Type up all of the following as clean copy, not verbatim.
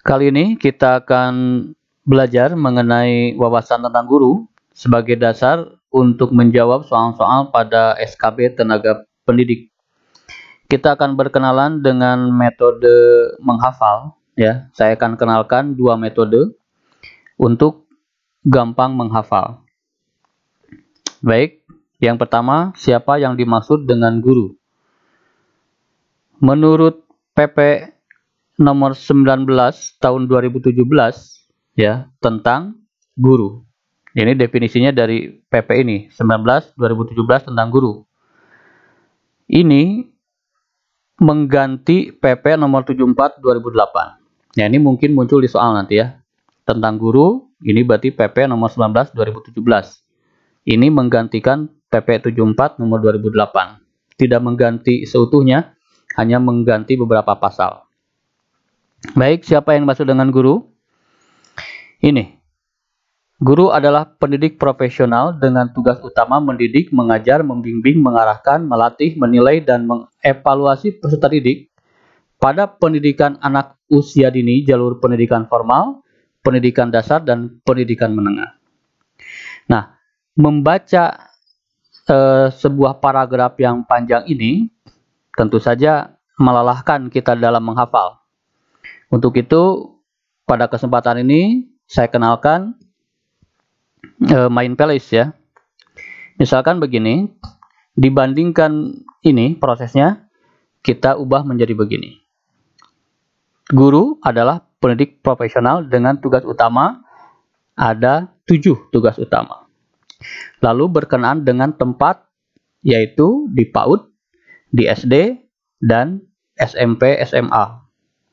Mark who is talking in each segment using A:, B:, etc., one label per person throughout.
A: Kali ini kita akan belajar mengenai wawasan tentang guru sebagai dasar untuk menjawab soal-soal pada SKB Tenaga Pendidik. Kita akan berkenalan dengan metode menghafal. Ya, saya akan kenalkan dua metode untuk gampang menghafal. Baik, yang pertama, siapa yang dimaksud dengan guru? Menurut PP nomor 19 tahun 2017 ya, tentang guru. Ini definisinya dari PP ini, 19 2017 tentang guru. Ini mengganti PP nomor 74 2008. Ya, ini mungkin muncul di soal nanti ya. Tentang guru, ini berarti PP nomor 19 2017. Ini menggantikan PP 74 nomor 2008. Tidak mengganti seutuhnya, hanya mengganti beberapa pasal. Baik, siapa yang dimaksud dengan guru? Ini. Guru adalah pendidik profesional dengan tugas utama mendidik, mengajar, membimbing, mengarahkan, melatih, menilai, dan mengevaluasi peserta didik pada pendidikan anak usia dini, jalur pendidikan formal, pendidikan dasar, dan pendidikan menengah. Nah, membaca sebuah paragraf yang panjang ini tentu saja melelahkan kita dalam menghafal. Untuk itu, pada kesempatan ini saya kenalkan main playlist ya. Misalkan begini, dibandingkan ini prosesnya, kita ubah menjadi begini. Guru adalah pendidik profesional dengan tugas utama, ada 7 tugas utama. Lalu berkenaan dengan tempat, yaitu di PAUD, di SD, dan SMP, SMA.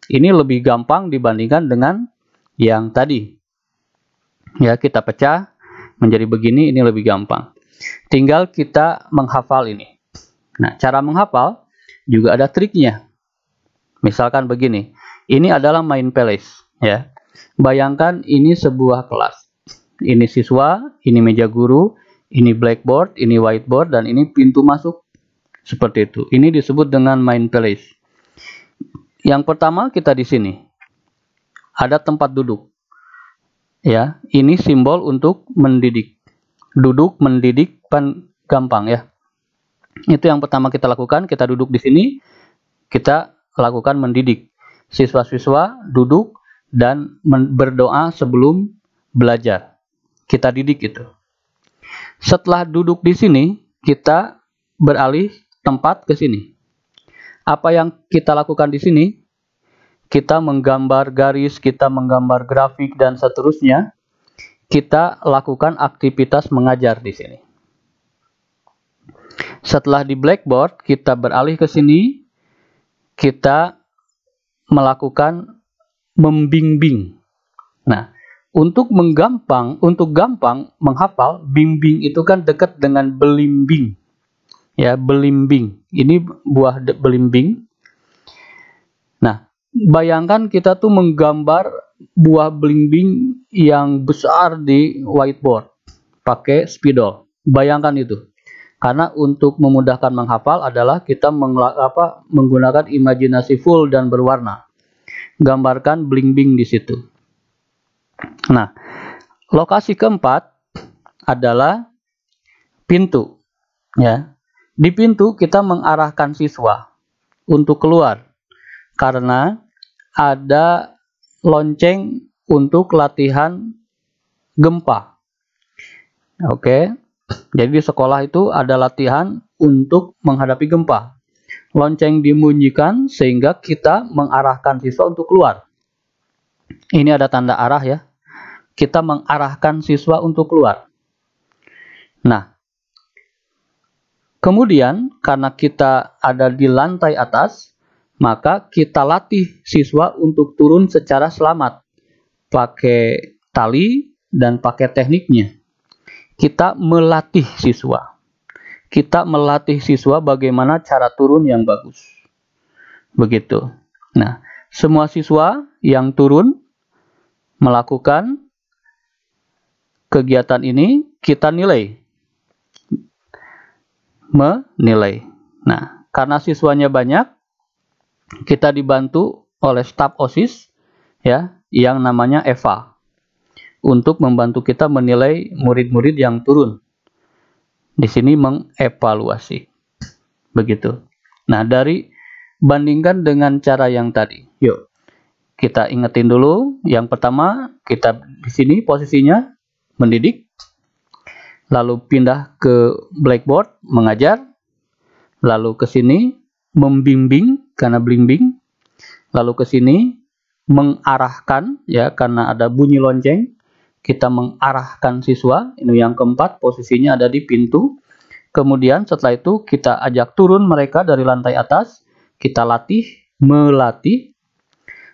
A: Ini lebih gampang dibandingkan dengan yang tadi. Ya, kita pecah menjadi begini, ini lebih gampang. Tinggal kita menghafal ini. Nah, cara menghafal juga ada triknya. Misalkan begini, ini adalah main playlist. Ya. Bayangkan ini sebuah kelas. Ini siswa, ini meja guru, ini blackboard, ini whiteboard, dan ini pintu masuk. Seperti itu. Ini disebut dengan main playlist. Yang pertama kita di sini ada tempat duduk. Ya, ini simbol untuk mendidik. Duduk mendidik kan gampang ya. Itu yang pertama kita lakukan, kita duduk di sini, kita lakukan mendidik. Siswa-siswa duduk dan berdoa sebelum belajar. Kita didik itu. Setelah duduk di sini, kita beralih tempat ke sini. Apa yang kita lakukan di sini? Kita menggambar garis, kita menggambar grafik, dan seterusnya. Kita lakukan aktivitas mengajar di sini. Setelah di blackboard, kita beralih ke sini. Kita melakukan membimbing. Nah, untuk gampang menghafal, bimbing itu kan dekat dengan belimbing. Ya, belimbing. Ini buah belimbing. Nah, bayangkan kita tuh menggambar buah belimbing yang besar di whiteboard pakai spidol. Bayangkan itu. Karena untuk memudahkan menghafal adalah kita menggunakan imajinasi full dan berwarna. Gambarkan belimbing di situ. Nah, lokasi keempat adalah pintu. Ya. Di pintu kita mengarahkan siswa untuk keluar karena ada lonceng untuk latihan gempa. Oke. Jadi di sekolah itu ada latihan untuk menghadapi gempa. Lonceng dibunyikan sehingga kita mengarahkan siswa untuk keluar. Ini ada tanda arah ya. Kita mengarahkan siswa untuk keluar. Nah, kemudian, karena kita ada di lantai atas, maka kita latih siswa untuk turun secara selamat. Pakai tali dan pakai tekniknya. Kita melatih siswa. Kita melatih siswa bagaimana cara turun yang bagus. Begitu. Nah, semua siswa yang turun melakukan kegiatan ini, kita nilai. Menilai. Nah, karena siswanya banyak, kita dibantu oleh staf OSIS ya, yang namanya EVA untuk membantu kita menilai murid-murid yang turun. Di sini mengevaluasi. Begitu. Nah, bandingkan dengan cara yang tadi. Yuk, kita ingetin dulu. Yang pertama, kita di sini posisinya mendidik. Lalu pindah ke blackboard, mengajar. Lalu ke sini membimbing karena blimbing. Lalu ke sini mengarahkan, ya, karena ada bunyi lonceng. Kita mengarahkan siswa. Ini yang keempat, posisinya ada di pintu. Kemudian setelah itu kita ajak turun mereka dari lantai atas. Kita melatih.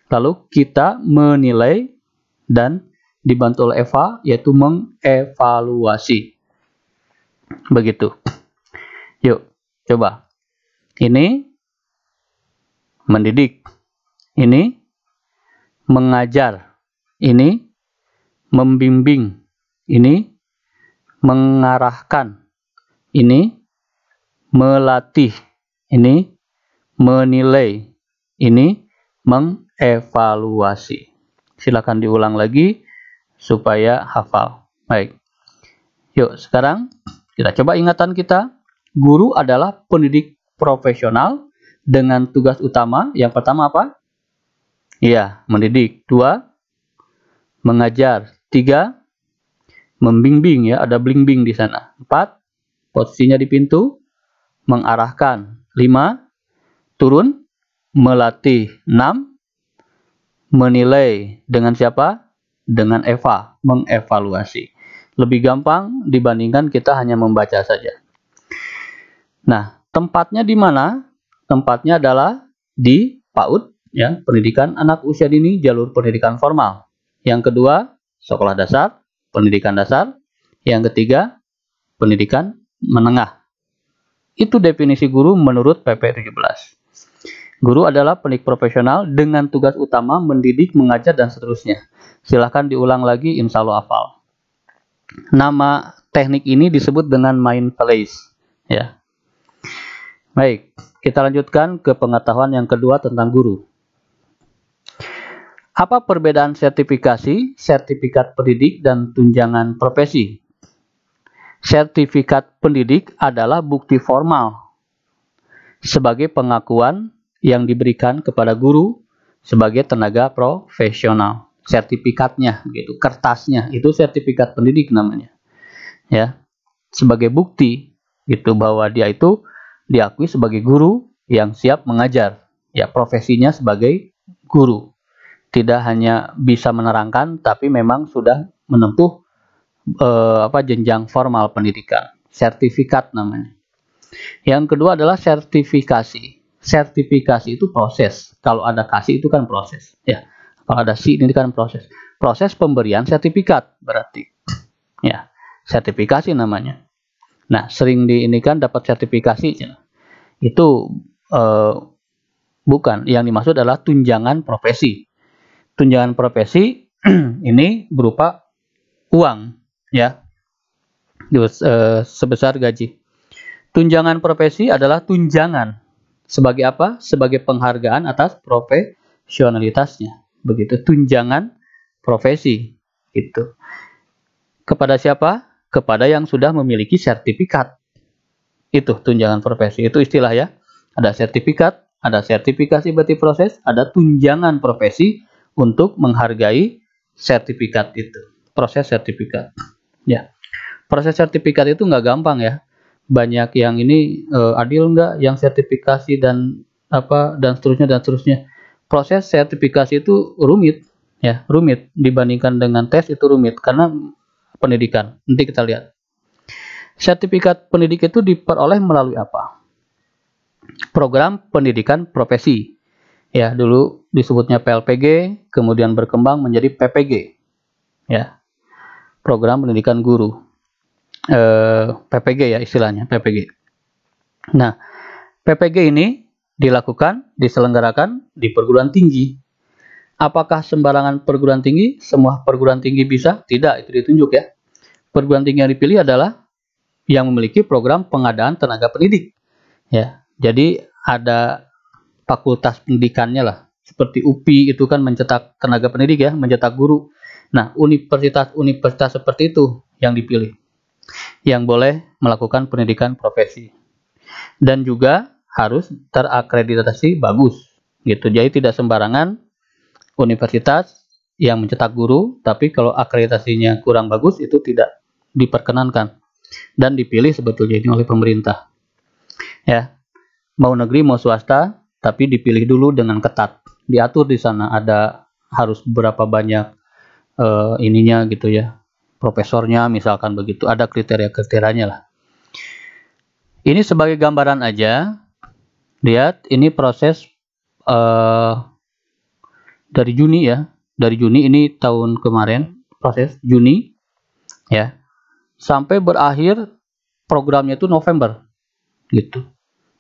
A: Lalu kita menilai dan dibantu oleh Eva, yaitu mengevaluasi. Begitu. Yuk, coba. Ini mendidik. Ini mengajar. Ini membimbing. Ini mengarahkan. Ini melatih. Ini menilai. Ini mengevaluasi. Silakan diulang lagi supaya hafal. Baik. Yuk, sekarang kita coba ingatan kita. Guru adalah pendidik profesional dengan tugas utama. Yang pertama apa? Iya, mendidik. 2, mengajar. 3, membimbing, ya, ada blimbing di sana. 4, posisinya di pintu, mengarahkan. 5, turun, melatih. 6, menilai. Dengan siapa? Dengan Eva, mengevaluasi. Lebih gampang dibandingkan kita hanya membaca saja. Nah, tempatnya di mana? Tempatnya adalah di PAUD, ya, pendidikan anak usia dini, jalur pendidikan formal. Yang kedua, sekolah dasar, pendidikan dasar. Yang ketiga, pendidikan menengah. Itu definisi guru menurut PP 17. Guru adalah pendidik profesional dengan tugas utama mendidik, mengajar, dan seterusnya. Silahkan diulang lagi, insya Allah hafal. Nama teknik ini disebut dengan mindfulness, ya. Baik, kita lanjutkan ke pengetahuan yang kedua tentang guru. Apa perbedaan sertifikasi, sertifikat pendidik, dan tunjangan profesi? Sertifikat pendidik adalah bukti formal sebagai pengakuan yang diberikan kepada guru sebagai tenaga profesional. Sertifikatnya, gitu, kertasnya, itu sertifikat pendidik namanya. Ya, sebagai bukti, gitu, bahwa dia itu diakui sebagai guru yang siap mengajar. Ya, profesinya sebagai guru. Tidak hanya bisa menerangkan, tapi memang sudah menempuh jenjang formal pendidikan. Sertifikat namanya. Yang kedua adalah sertifikasi. Sertifikasi itu proses. Kalau ada kasih itu kan proses, ya. Kalau ada si ini kan proses. Proses pemberian sertifikat berarti. Ya, sertifikasi namanya. Nah, sering diinikan dapat sertifikasi. Itu bukan. Yang dimaksud adalah tunjangan profesi. Tunjangan profesi ini berupa uang, ya, sebesar gaji. Tunjangan profesi adalah tunjangan. Sebagai apa? Sebagai penghargaan atas profesionalitasnya. Begitu, tunjangan profesi. Gitu. Kepada siapa? Kepada yang sudah memiliki sertifikat. Itu tunjangan profesi. Itu istilah, ya. Ada sertifikat, ada sertifikasi berarti proses, ada tunjangan profesi untuk menghargai sertifikat itu. Proses sertifikat. Ya. Proses sertifikat itu nggak gampang, ya. Banyak yang ini adil nggak, yang sertifikasi dan seterusnya. Proses sertifikasi itu rumit, ya, rumit dibandingkan dengan tes, itu rumit karena pendidikan. Nanti kita lihat. Sertifikat pendidik itu diperoleh melalui apa? Program pendidikan profesi. Ya, dulu disebutnya PLPG, kemudian berkembang menjadi PPG. Ya. Program pendidikan guru. PPG, ya, istilahnya PPG. Nah, PPG ini diselenggarakan di perguruan tinggi. Apakah sembarangan perguruan tinggi? Semua perguruan tinggi bisa? Tidak, itu ditunjuk, ya. Perguruan tinggi yang dipilih adalah yang memiliki program pengadaan tenaga pendidik. Ya, jadi ada fakultas pendidikannya lah, seperti UPI itu kan mencetak tenaga pendidik ya, mencetak guru. Nah, universitas-universitas seperti itu yang dipilih, yang boleh melakukan pendidikan profesi. Dan juga harus terakreditasi bagus, gitu. Jadi tidak sembarangan universitas yang mencetak guru, tapi kalau akreditasinya kurang bagus itu tidak diperkenankan dan dipilih sebetulnya ini oleh pemerintah. Ya, mau negeri mau swasta, tapi dipilih dulu dengan ketat. Diatur di sana ada harus berapa banyak ininya gitu ya, profesornya misalkan begitu, ada kriteria-kriterianya lah. Ini sebagai gambaran aja. Lihat ini proses dari Juni ya, dari Juni ini tahun kemarin, proses Juni ya, sampai berakhir programnya itu November gitu.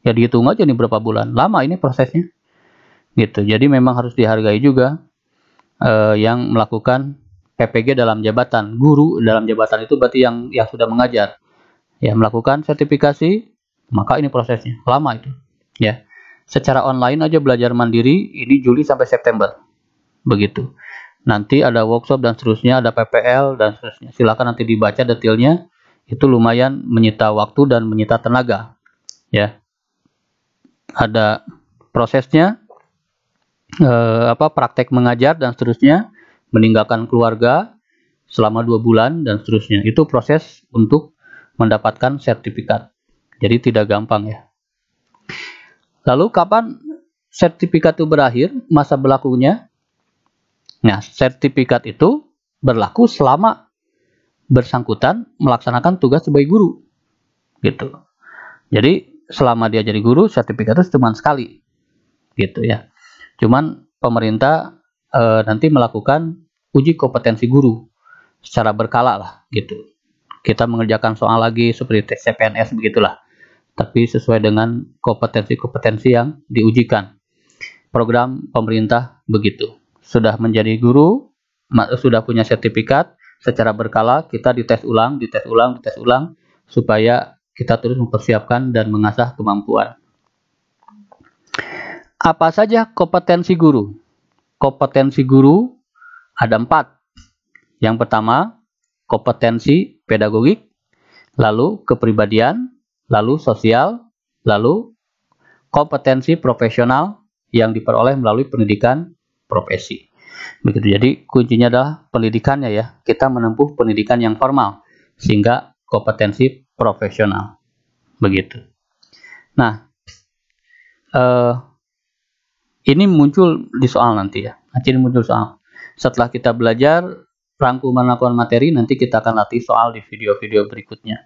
A: Ya dihitung aja nih berapa bulan, lama ini prosesnya gitu. Jadi memang harus dihargai juga yang melakukan PPG dalam jabatan. Guru dalam jabatan itu berarti yang sudah mengajar ya, melakukan sertifikasi, maka ini prosesnya lama itu ya. Secara online aja belajar mandiri ini Juli sampai September begitu. Nanti ada workshop dan seterusnya, ada PPL dan seterusnya. Silakan nanti dibaca detailnya, itu lumayan menyita waktu dan menyita tenaga ya. Ada prosesnya, praktek mengajar dan seterusnya, meninggalkan keluarga selama 2 bulan dan seterusnya. Itu proses untuk mendapatkan sertifikat. Jadi tidak gampang ya. Lalu kapan sertifikat itu berakhir, masa berlakunya? Nah, sertifikat itu berlaku selama bersangkutan melaksanakan tugas sebagai guru. Gitu. Jadi selama dia jadi guru, sertifikat itu cuma sekali. Gitu ya. Cuman pemerintah nanti melakukan uji kompetensi guru secara berkala lah gitu. Kita mengerjakan soal lagi seperti tes CPNS begitulah. Tapi sesuai dengan kompetensi-kompetensi yang diujikan. Program pemerintah begitu. Sudah menjadi guru, sudah punya sertifikat, secara berkala kita dites ulang, supaya kita terus mempersiapkan dan mengasah kemampuan. Apa saja kompetensi guru? Kompetensi guru ada 4. Yang pertama, kompetensi pedagogik, lalu kepribadian, lalu sosial, lalu kompetensi profesional yang diperoleh melalui pendidikan profesi. Begitu. Jadi kuncinya adalah pendidikannya ya. Kita menempuh pendidikan yang formal sehingga kompetensi profesional. Begitu. Nah, ini muncul di soal nanti ya. Nanti ini muncul soal. Setelah kita belajar rangkuman materi, nanti kita akan latih soal di video-video berikutnya.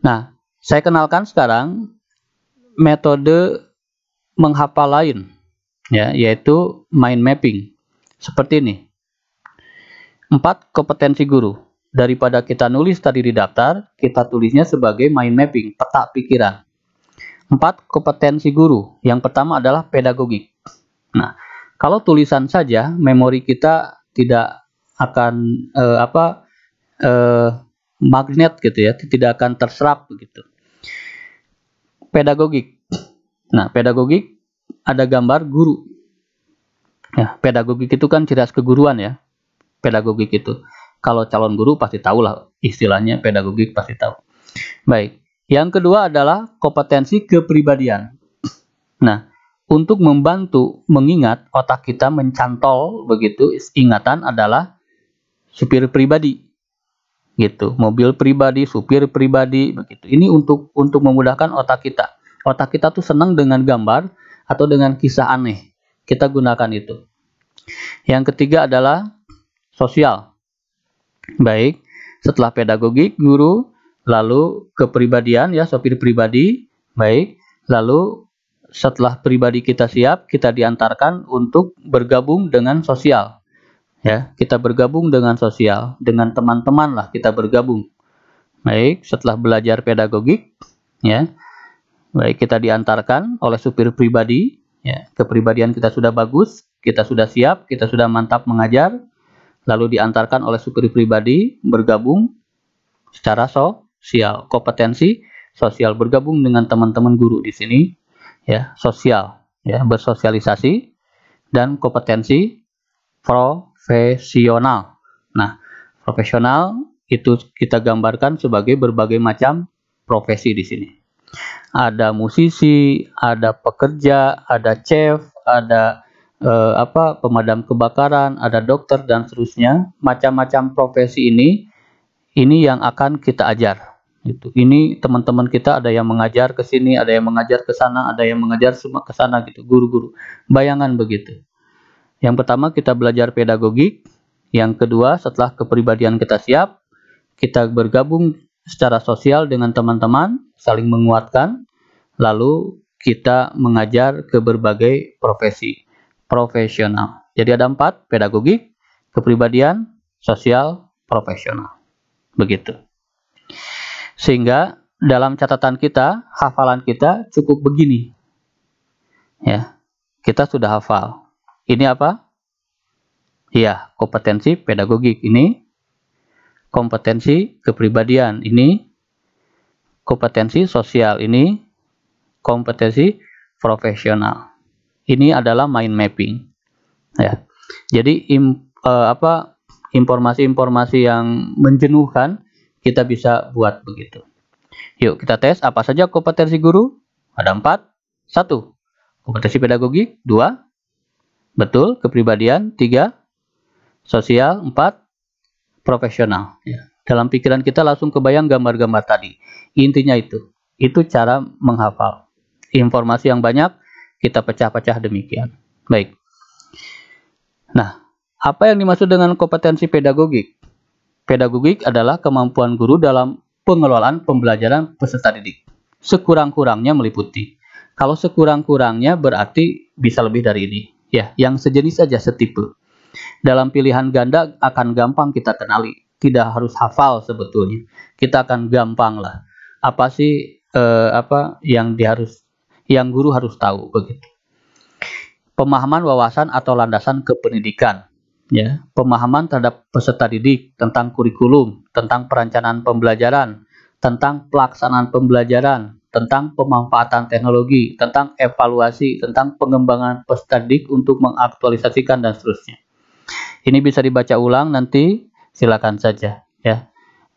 A: Nah, saya kenalkan sekarang metode menghafal lain, ya, yaitu mind mapping. Seperti ini. 4 kompetensi guru. Daripada kita nulis tadi di daftar, kita tulisnya sebagai mind mapping, peta pikiran. 4 kompetensi guru. Yang pertama adalah pedagogik. Nah, kalau tulisan saja, memori kita tidak akan magnet gitu ya, tidak akan terserap begitu. Pedagogik. Nah, pedagogik ada gambar guru. Ya, pedagogik itu kan ciri khas keguruan ya. Pedagogik itu. Kalau calon guru pasti tahu lah istilahnya pedagogik, pasti tahu. Baik. Yang kedua adalah kompetensi kepribadian. Nah, untuk membantu mengingat, otak kita mencantol begitu, ingatan adalah supir pribadi. Gitu. Mobil pribadi, supir pribadi begitu. Ini untuk memudahkan otak kita. Otak kita tuh senang dengan gambar atau dengan kisah aneh. Kita gunakan itu. Yang ketiga adalah sosial. Baik, setelah pedagogik, guru, lalu kepribadian ya, sopir pribadi. Baik, lalu setelah pribadi kita siap, kita diantarkan untuk bergabung dengan sosial. Ya, kita bergabung dengan sosial, dengan teman-teman lah kita bergabung. Baik, setelah belajar pedagogik, ya, baik kita diantarkan oleh supir pribadi. Ya, kepribadian kita sudah bagus, kita sudah siap, kita sudah mantap mengajar, lalu diantarkan oleh supir pribadi bergabung secara sosial, kompetensi sosial, bergabung dengan teman-teman guru di sini, ya, sosial, ya, bersosialisasi, dan kompetensi profesional. Nah, profesional itu kita gambarkan sebagai berbagai macam profesi di sini. Ada musisi, ada pekerja, ada chef, ada pemadam kebakaran, ada dokter dan seterusnya. Macam-macam profesi ini yang akan kita ajar. Ini teman-teman kita ada yang mengajar ke sini, ada yang mengajar ke sana, ada yang mengajar semua ke sana gitu, guru-guru. Bayangan begitu. Yang pertama kita belajar pedagogik, yang kedua setelah kepribadian kita siap, kita bergabung secara sosial dengan teman-teman, saling menguatkan, lalu kita mengajar ke berbagai profesi profesional. Jadi ada 4, pedagogik, kepribadian, sosial, profesional. Begitu. Sehingga dalam catatan kita, hafalan kita cukup begini. Ya, kita sudah hafal. Ini apa? Ya, kompetensi pedagogik ini, kompetensi kepribadian ini, kompetensi sosial ini, kompetensi profesional. Ini adalah mind mapping. Ya. Jadi informasi-informasi yang menjenuhkan kita bisa buat begitu. Yuk kita tes apa saja kompetensi guru. Ada 4. 1. Kompetensi pedagogik. 2. Betul, kepribadian. 3. Sosial. 4. Profesional. Ya. Dalam pikiran kita langsung kebayang gambar-gambar tadi. Intinya itu. Itu cara menghafal. Informasi yang banyak kita pecah-pecah demikian. Baik. Nah, apa yang dimaksud dengan kompetensi pedagogik? Pedagogik adalah kemampuan guru dalam pengelolaan pembelajaran peserta didik. Sekurang-kurangnya meliputi. Kalau sekurang-kurangnya berarti bisa lebih dari ini. Ya, yang sejenis saja, setipe. Dalam pilihan ganda akan gampang kita kenali. Tidak harus hafal sebetulnya. Kita akan gampang lah. Apa sih yang guru harus tahu begitu. Pemahaman wawasan atau landasan kependidikan, ya, pemahaman terhadap peserta didik tentang kurikulum, tentang perencanaan pembelajaran, tentang pelaksanaan pembelajaran, tentang pemanfaatan teknologi, tentang evaluasi, tentang pengembangan peserta didik untuk mengaktualisasikan dan seterusnya. Ini bisa dibaca ulang nanti, silakan saja. Ya,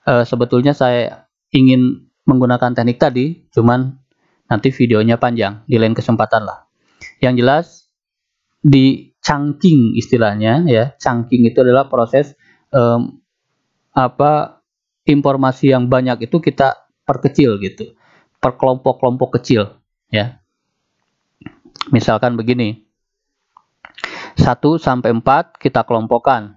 A: sebetulnya saya ingin menggunakan teknik tadi, cuman nanti videonya panjang, di lain kesempatan lah. Yang jelas, di chunking istilahnya, ya, chunking itu adalah proses informasi yang banyak itu kita perkecil gitu, per kelompok-kelompok kecil, ya. Misalkan begini, 1 sampai 4 kita kelompokkan.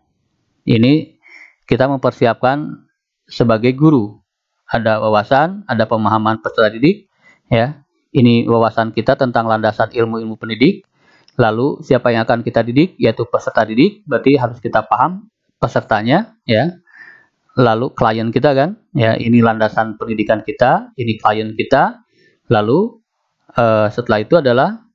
A: Ini kita mempersiapkan sebagai guru. Ada wawasan, ada pemahaman peserta didik, ya. Ini wawasan kita tentang landasan ilmu-ilmu pendidik. Lalu siapa yang akan kita didik, yaitu peserta didik, berarti harus kita paham pesertanya, ya. Lalu klien kita kan, ya, ini landasan pendidikan kita, ini klien kita. Lalu setelah itu adalah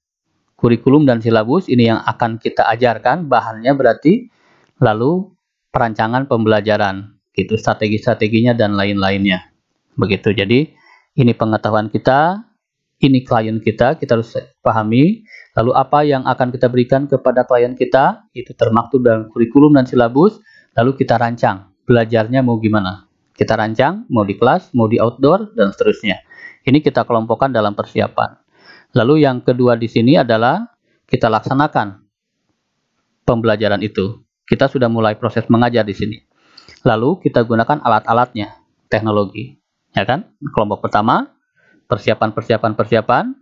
A: kurikulum dan silabus, ini yang akan kita ajarkan, bahannya berarti. Lalu perancangan pembelajaran, gitu, strategi-strateginya dan lain-lainnya. Begitu. Jadi ini pengetahuan kita. Ini klien kita harus pahami. Lalu apa yang akan kita berikan kepada klien kita, itu termaktub dalam kurikulum dan silabus. Lalu kita rancang, belajarnya mau gimana. Kita rancang, mau di kelas, mau di outdoor, dan seterusnya. Ini kita kelompokkan dalam persiapan. Lalu yang kedua di sini adalah kita laksanakan pembelajaran itu. Kita sudah mulai proses mengajar di sini. Lalu kita gunakan alat-alatnya, teknologi. Ya kan? Kelompok pertama, persiapan.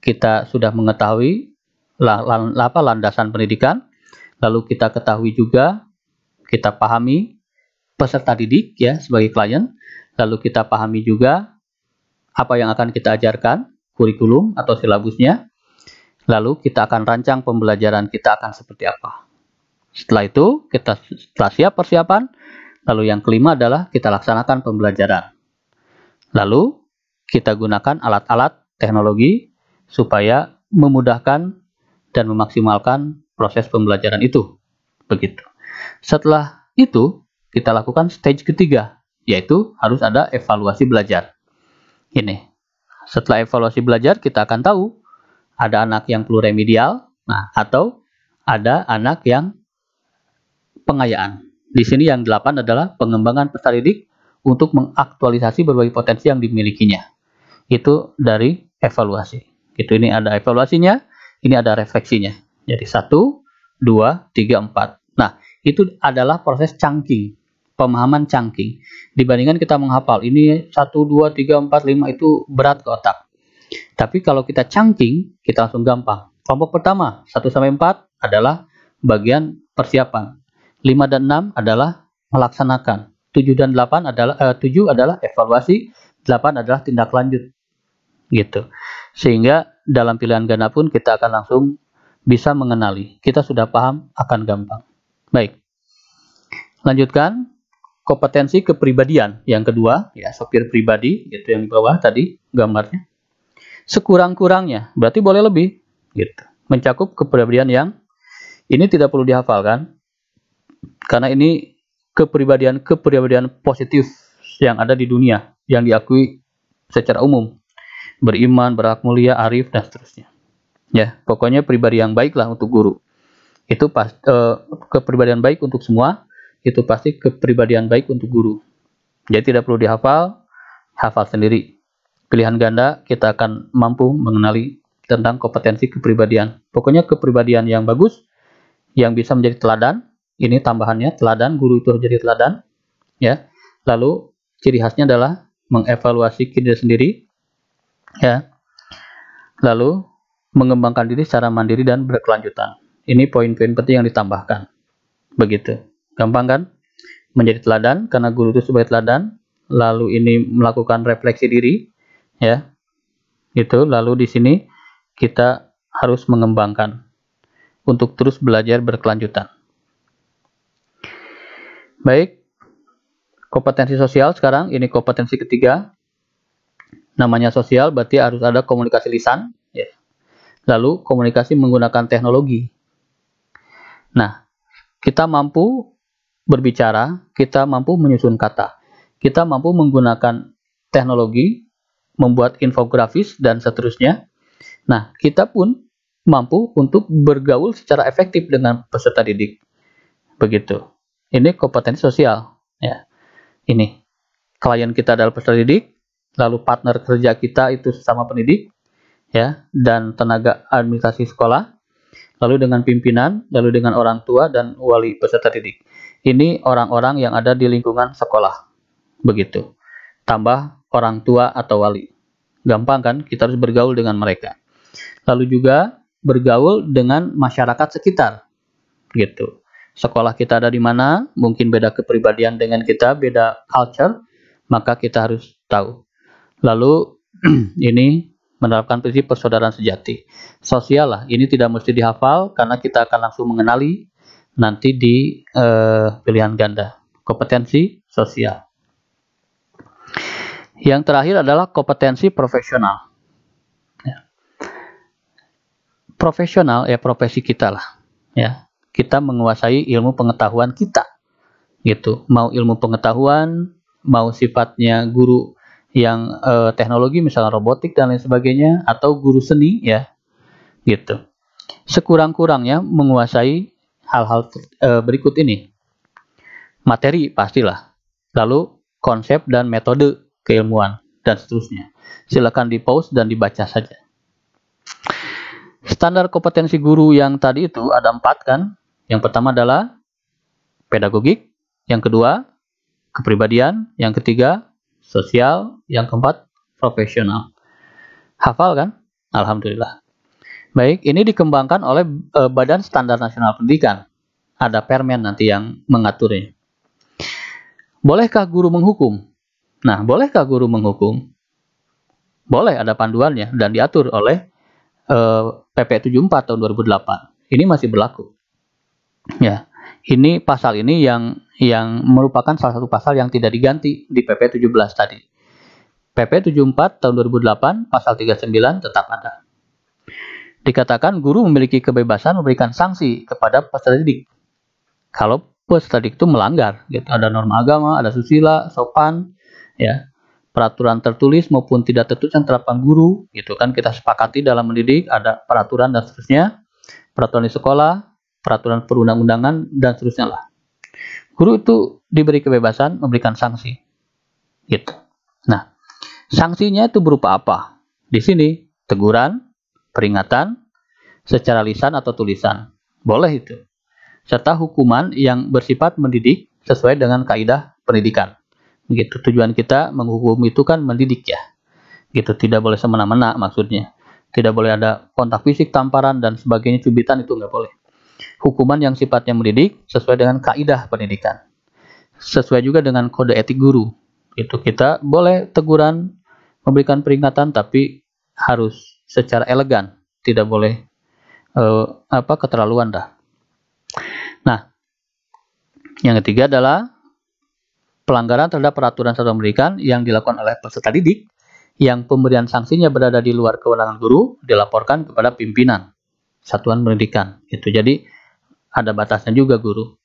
A: Kita sudah mengetahui landasan pendidikan, lalu kita ketahui juga, kita pahami peserta didik, ya, sebagai klien, lalu kita pahami juga apa yang akan kita ajarkan, kurikulum atau silabusnya, lalu kita akan rancang pembelajaran kita akan seperti apa. Setelah itu, setelah siap persiapan, lalu yang kelima adalah kita laksanakan pembelajaran. Lalu kita gunakan alat-alat teknologi supaya memudahkan dan memaksimalkan proses pembelajaran itu. Begitu. Setelah itu, kita lakukan stage ketiga, yaitu harus ada evaluasi belajar. Ini. Setelah evaluasi belajar, kita akan tahu ada anak yang perlu remedial, atau ada anak yang pengayaan. Di sini yang 8 adalah pengembangan peserta didik untuk mengaktualisasi berbagai potensi yang dimilikinya. Itu dari evaluasi. Gitu, ini ada evaluasinya, ini ada refleksinya. Jadi 1, 2, 3, 4. Nah, itu adalah proses chunking, pemahaman chunking. Dibandingkan kita menghafal, ini 1, 2, 3, 4, 5 itu berat ke otak. Tapi kalau kita chunking, kita langsung gampang. Kelompok pertama, 1-4 adalah bagian persiapan. 5 dan 6 adalah melaksanakan. 7 dan 8 adalah 7 adalah evaluasi, 8 adalah tindak lanjut. Gitu. Sehingga dalam pilihan ganda pun kita akan langsung bisa mengenali. Kita sudah paham, akan gampang. Baik. Lanjutkan kompetensi kepribadian. Yang kedua, ya sopir pribadi, itu yang di bawah tadi gambarnya. Sekurang-kurangnya, berarti boleh lebih, gitu. Mencakup kepribadian yang ini tidak perlu dihafalkan, karena ini kepribadian positif yang ada di dunia, yang diakui secara umum. Beriman, berakhlak mulia, arif, dan seterusnya. Ya, pokoknya pribadi yang baik lah untuk guru. Itu kepribadian baik untuk semua, itu pasti kepribadian baik untuk guru. Jadi tidak perlu dihafal, hafal sendiri. Pilihan ganda kita akan mampu mengenali tentang kompetensi kepribadian. Pokoknya kepribadian yang bagus, yang bisa menjadi teladan. Ini tambahannya, teladan, guru itu jadi teladan. Ya. Lalu ciri khasnya adalah mengevaluasi kinerja sendiri. Ya. Lalu mengembangkan diri secara mandiri dan berkelanjutan. Ini poin-poin penting yang ditambahkan. Begitu. Gampang kan? Menjadi teladan, karena guru itu sebagai teladan. Lalu ini melakukan refleksi diri. Ya. Itu. Lalu di sini kita harus mengembangkan untuk terus belajar berkelanjutan. Baik, kompetensi sosial sekarang, ini kompetensi ketiga. Namanya sosial, berarti harus ada komunikasi lisan. Ya. Lalu komunikasi menggunakan teknologi. Nah, kita mampu berbicara, kita mampu menyusun kata. Kita mampu menggunakan teknologi, membuat infografis, dan seterusnya. Nah, kita pun mampu untuk bergaul secara efektif dengan peserta didik. Begitu. Ini kompetensi sosial. Ya. Ini. Klien kita adalah peserta didik, lalu partner kerja kita itu sesama pendidik, ya, dan tenaga administrasi sekolah, lalu dengan pimpinan, lalu dengan orang tua dan wali peserta didik. Ini orang-orang yang ada di lingkungan sekolah. Begitu. Tambah orang tua atau wali. Gampang kan? Kita harus bergaul dengan mereka. Lalu juga bergaul dengan masyarakat sekitar. Gitu. Sekolah kita ada di mana, mungkin beda kepribadian dengan kita, beda culture, maka kita harus tahu. Lalu ini menerapkan prinsip persaudaraan sejati. Sosial lah, ini tidak mesti dihafal karena kita akan langsung mengenali nanti di pilihan ganda. Kompetensi sosial. Yang terakhir adalah kompetensi profesional. Ya. Profesional ya profesi kita lah. Ya. Kita menguasai ilmu pengetahuan kita, gitu. Mau ilmu pengetahuan, mau sifatnya guru yang teknologi, misalnya robotik dan lain sebagainya, atau guru seni, ya, gitu. Sekurang-kurangnya menguasai hal-hal berikut ini. Materi pastilah, lalu konsep dan metode keilmuan dan seterusnya. Silakan di-pause dan dibaca saja. Standar kompetensi guru yang tadi itu ada 4 kan. Yang pertama adalah pedagogik, yang kedua kepribadian, yang ketiga sosial, yang keempat profesional. Hafal kan? Alhamdulillah. Baik, ini dikembangkan oleh Badan Standar Nasional Pendidikan. Ada permen nanti yang mengaturnya. Bolehkah guru menghukum? Nah, bolehkah guru menghukum? Boleh, ada panduannya dan diatur oleh PP 74 tahun 2008. Ini masih berlaku. Ya, ini pasal ini yang merupakan salah satu pasal yang tidak diganti di PP 17 tadi. PP 74 tahun 2008 pasal 39 tetap ada. Dikatakan guru memiliki kebebasan memberikan sanksi kepada peserta didik kalau peserta didik itu melanggar, gitu. Ada norma agama, ada susila, sopan, ya, peraturan tertulis maupun tidak tertulis yang terapkan guru, gitu kan, kita sepakati dalam mendidik, ada peraturan dan seterusnya, peraturan di sekolah, peraturan perundang-undangan, dan seterusnya lah. Guru itu diberi kebebasan memberikan sanksi. Gitu. Nah, sanksinya itu berupa apa? Di sini, teguran, peringatan, secara lisan atau tulisan. Boleh itu. Serta hukuman yang bersifat mendidik sesuai dengan kaidah pendidikan. Gitu. Tujuan kita menghukum itu kan mendidik ya. Gitu, tidak boleh semena-mena maksudnya. Tidak boleh ada kontak fisik, tamparan, dan sebagainya, cubitan, itu nggak boleh. Hukuman yang sifatnya mendidik sesuai dengan kaidah pendidikan. Sesuai juga dengan kode etik guru. Itu kita boleh teguran, memberikan peringatan, tapi harus secara elegan. Tidak boleh keterlaluan dah. Nah, yang ketiga adalah pelanggaran terhadap peraturan satuan pendidikan yang dilakukan oleh peserta didik yang pemberian sanksinya berada di luar kewenangan guru dilaporkan kepada pimpinan satuan pendidikan. Itu jadi ada batasnya juga guru.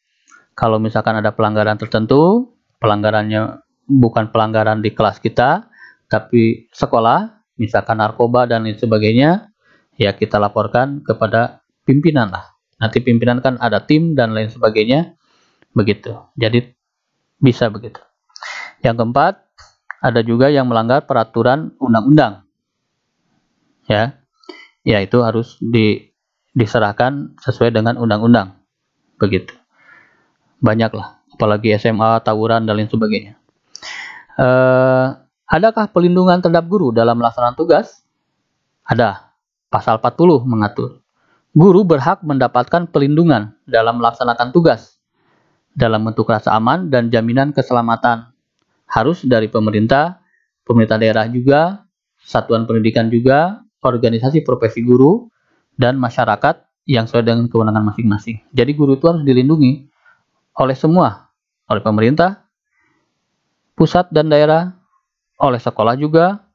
A: Kalau misalkan ada pelanggaran tertentu, pelanggarannya bukan pelanggaran di kelas kita, tapi sekolah, misalkan narkoba dan lain sebagainya, ya kita laporkan kepada pimpinan lah. Nanti pimpinan kan ada tim dan lain sebagainya, begitu. Jadi bisa begitu. Yang keempat, ada juga yang melanggar peraturan undang-undang. Ya, itu harus diserahkan sesuai dengan undang-undang. Begitu. Banyaklah, apalagi SMA, tawuran, dan lain sebagainya. Adakah pelindungan terhadap guru dalam melaksanakan tugas? Ada. Pasal 40 mengatur. Guru berhak mendapatkan pelindungan dalam melaksanakan tugas dalam bentuk rasa aman dan jaminan keselamatan. Harus dari pemerintah daerah juga, satuan pendidikan juga, organisasi profesi guru, dan masyarakat yang sesuai dengan kewenangan masing-masing. Jadi guru itu harus dilindungi oleh semua, oleh pemerintah, pusat dan daerah, oleh sekolah juga,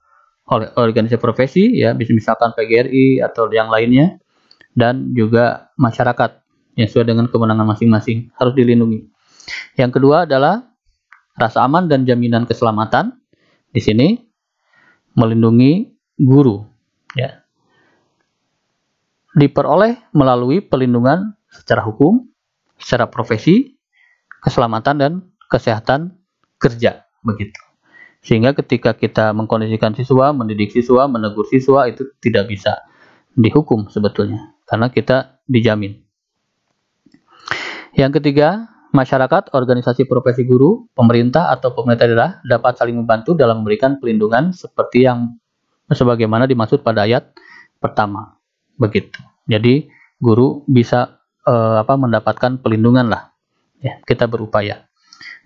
A: oleh organisasi profesi, ya misalkan PGRI atau yang lainnya, dan juga masyarakat yang sesuai dengan kewenangan masing-masing harus dilindungi. Yang kedua adalah rasa aman dan jaminan keselamatan. Di sini melindungi guru, ya, diperoleh melalui pelindungan secara hukum, secara profesi, keselamatan dan kesehatan kerja, begitu. Sehingga ketika kita mengkondisikan siswa, mendidik siswa, menegur siswa, itu tidak bisa dihukum sebetulnya, karena kita dijamin. Yang ketiga, masyarakat, organisasi profesi guru, pemerintah atau pemerintah daerah dapat saling membantu dalam memberikan pelindungan seperti yang sebagaimana dimaksud pada ayat pertama, begitu. Jadi guru bisa mendapatkan pelindungan lah. Ya, kita berupaya.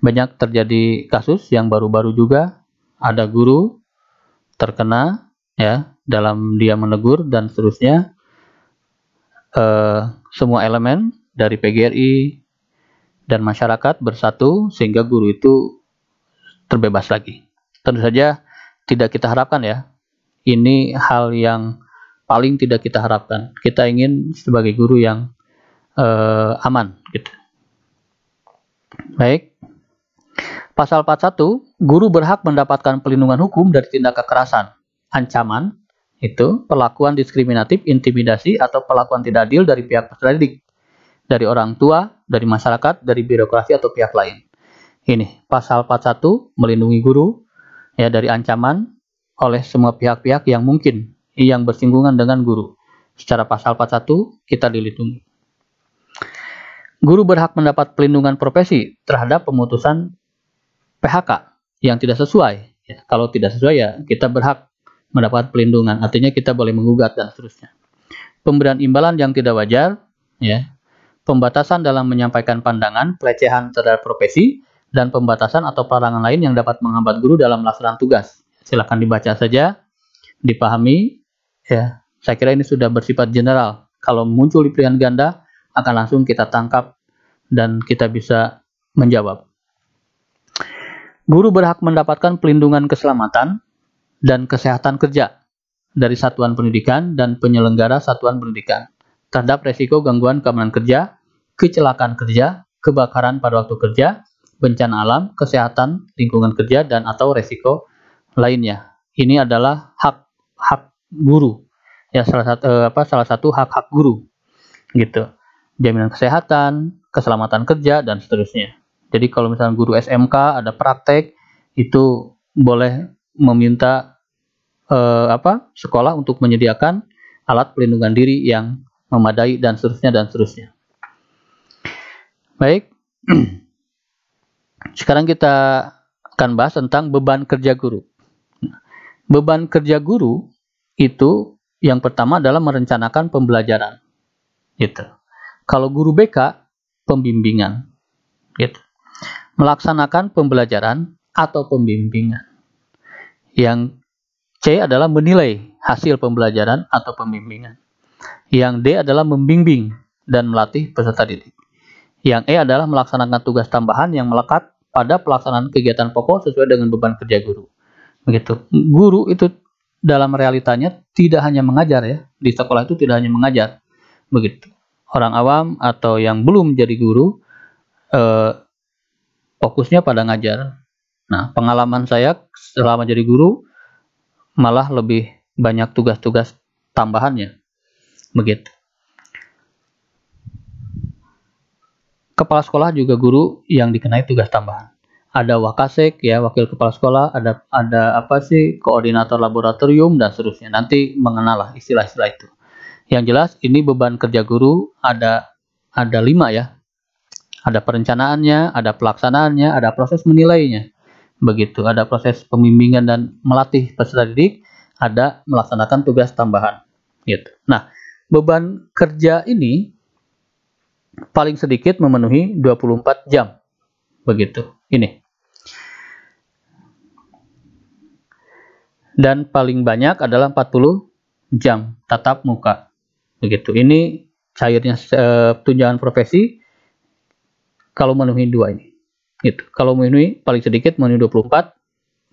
A: Banyak terjadi kasus yang baru-baru juga ada guru terkena ya dalam dia menegur dan seterusnya. Semua elemen dari PGRI dan masyarakat bersatu sehingga guru itu terbebas lagi. Tentu saja tidak kita harapkan ya. Ini hal yang paling tidak kita harapkan. Kita ingin sebagai guru yang aman gitu. Baik. Pasal 41, guru berhak mendapatkan pelindungan hukum dari tindak kekerasan, ancaman, itu perlakuan diskriminatif, intimidasi, atau perlakuan tidak adil dari pihak peserta didik, dari orang tua, dari masyarakat, dari birokrasi atau pihak lain. Ini pasal 41 melindungi guru ya dari ancaman oleh semua pihak-pihak yang mungkin yang bersinggungan dengan guru. Secara pasal 41 kita dilindungi. Guru berhak mendapat pelindungan profesi terhadap pemutusan PHK yang tidak sesuai. Ya, kalau tidak sesuai ya kita berhak mendapat pelindungan. Artinya kita boleh menggugat dan seterusnya. Pemberian imbalan yang tidak wajar, ya, pembatasan dalam menyampaikan pandangan, pelecehan terhadap profesi, dan pembatasan atau pelarangan lain yang dapat menghambat guru dalam melaksanakan tugas. Silakan dibaca saja, dipahami. Ya, saya kira ini sudah bersifat general. Kalau muncul di pilihan ganda, akan langsung kita tangkap dan kita bisa menjawab. Guru berhak mendapatkan pelindungan keselamatan dan kesehatan kerja dari satuan pendidikan dan penyelenggara satuan pendidikan terhadap resiko gangguan keamanan kerja, kecelakaan kerja, kebakaran pada waktu kerja, bencana alam, kesehatan, lingkungan kerja, dan atau resiko lainnya. Ini adalah hak guru, ya salah satu hak guru, gitu. jaminan kesehatan, keselamatan kerja, dan seterusnya. Jadi kalau misalnya guru SMK ada praktek, itu boleh meminta sekolah untuk menyediakan alat pelindungan diri yang memadai, dan seterusnya, dan seterusnya. Baik, sekarang kita akan bahas tentang beban kerja guru. Beban kerja guru itu yang pertama adalah merencanakan pembelajaran. Gitu. Kalau guru BK, pembimbingan. Gitu. Melaksanakan pembelajaran atau pembimbingan. Yang C adalah menilai hasil pembelajaran atau pembimbingan. Yang D adalah membimbing dan melatih peserta didik. Yang E adalah melaksanakan tugas tambahan yang melekat pada pelaksanaan kegiatan pokok sesuai dengan beban kerja guru. Begitu. Guru itu dalam realitanya tidak hanya mengajar ya. Di sekolah itu tidak hanya mengajar. Begitu. Orang awam atau yang belum jadi guru fokusnya pada ngajar. Nah, pengalaman saya selama jadi guru malah lebih banyak tugas-tugas tambahannya. Begitu. Kepala sekolah juga guru yang dikenai tugas tambahan. Ada wakasek ya, wakil kepala sekolah, ada koordinator laboratorium dan seterusnya. Nanti mengenal istilah-istilah itu. Yang jelas ini beban kerja guru ada 5 ya. Ada perencanaannya, ada pelaksanaannya, ada proses menilainya. Begitu, ada proses pembimbingan dan melatih peserta didik, ada melaksanakan tugas tambahan. Gitu. Nah, beban kerja ini paling sedikit memenuhi 24 jam. Begitu. Ini. Dan paling banyak adalah 40 jam tatap muka. Begitu. Ini cairnya tunjangan profesi kalau memenuhi 2 ini. Gitu. Kalau memenuhi paling sedikit memenuhi 24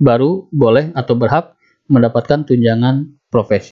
A: baru boleh atau berhak mendapatkan tunjangan profesi.